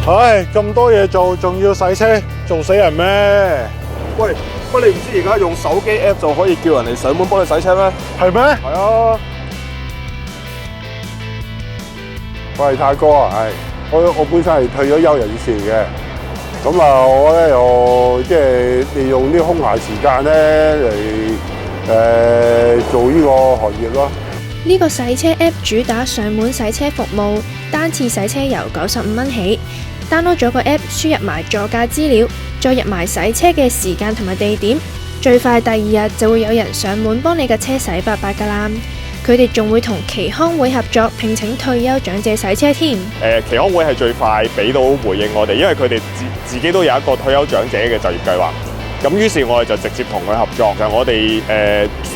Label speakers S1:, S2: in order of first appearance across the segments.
S1: 唉，咁多嘢做，仲要洗車，做死人咩？
S2: 喂，乜你唔知而家用手機 app 就可以叫人嚟上門幫你洗車咩？
S1: 係咩？
S2: 係啊。
S3: 我係泰哥啊，我本身係退咗休人士嘅，咁啊我咧又即係利用啲空閒時間咧嚟做呢個行業咯。
S4: 呢個洗車 App 主打上門洗車服務，單次洗車由95蚊起。download 咗個 App， 輸入埋座駕資料，再入埋洗車嘅時間同埋地點，最快第2日就會有人上門幫你嘅車洗白白㗎啦。佢哋仲會同耆康會合作，聘請退休長者洗車添。
S5: 耆康會係最快俾到回應我哋，因為佢哋自己都有一個退休長者嘅就業計劃。咁於是我哋就直接同佢合作，就我哋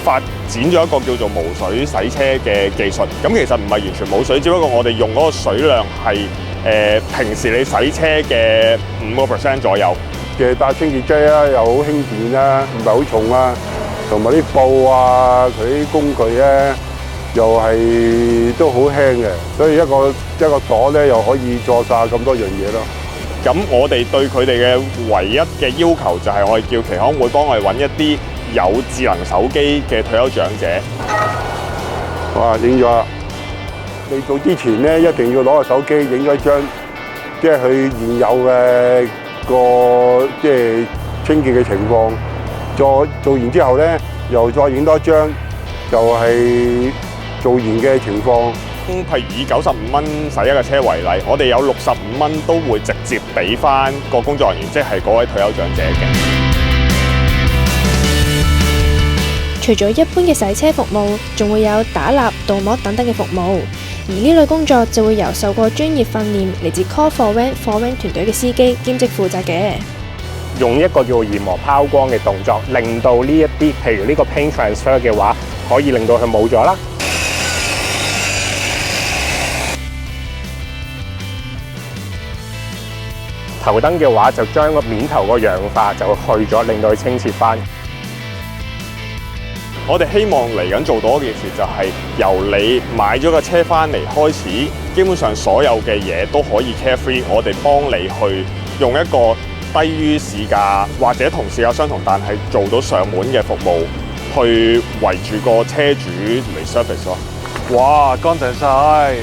S5: 發展咗一個叫做無水洗車嘅技術。咁其實唔係完全冇水，只不過我哋用嗰個水量係平時你洗車嘅5% 左右。
S3: 嘅帶清潔劑啦，又好輕便啦，唔係好重啊，同埋啲布啊，佢啲工具咧又係都好輕嘅，所以一個朵咧又可以做晒咁多樣嘢咯。
S5: 咁我哋對佢哋嘅唯一嘅要求就係我哋叫耆康會幫我哋揾一啲有智能手機嘅退休長者。
S3: 哇，影咗啦！未做之前咧，一定要攞個手機影咗一張，即係佢現有嘅個即係清潔嘅情況。再做完之後咧，又再影多張，就係做完嘅情況。
S5: 譬如以95蚊洗一架車為例，我哋有65蚊都會直接俾翻個工作人員，即係嗰位退休長者嘅。
S4: 除咗一般嘅洗車服務，仲會有打蠟、鍍膜等等嘅服務。而呢類工作就會由受過專業訓練嚟自 Call for Van 貨 van 團隊嘅司機兼職負責嘅。
S6: 用一個叫研磨拋光嘅動作，令到呢一啲，譬如呢個 paint transfer 嘅話，可以令到佢冇咗啦。頭燈嘅話，就將個面頭個氧化就去咗，令到佢清澈翻。
S5: 我哋希望嚟緊做到一件事，就係由你買咗個車翻嚟開始，基本上所有嘅嘢都可以 carefree。我哋幫你去用一個低於市價或者同市價相同，但係做到上門嘅服務，去圍住個車主嚟 service 咯。
S1: 哇，乾淨晒！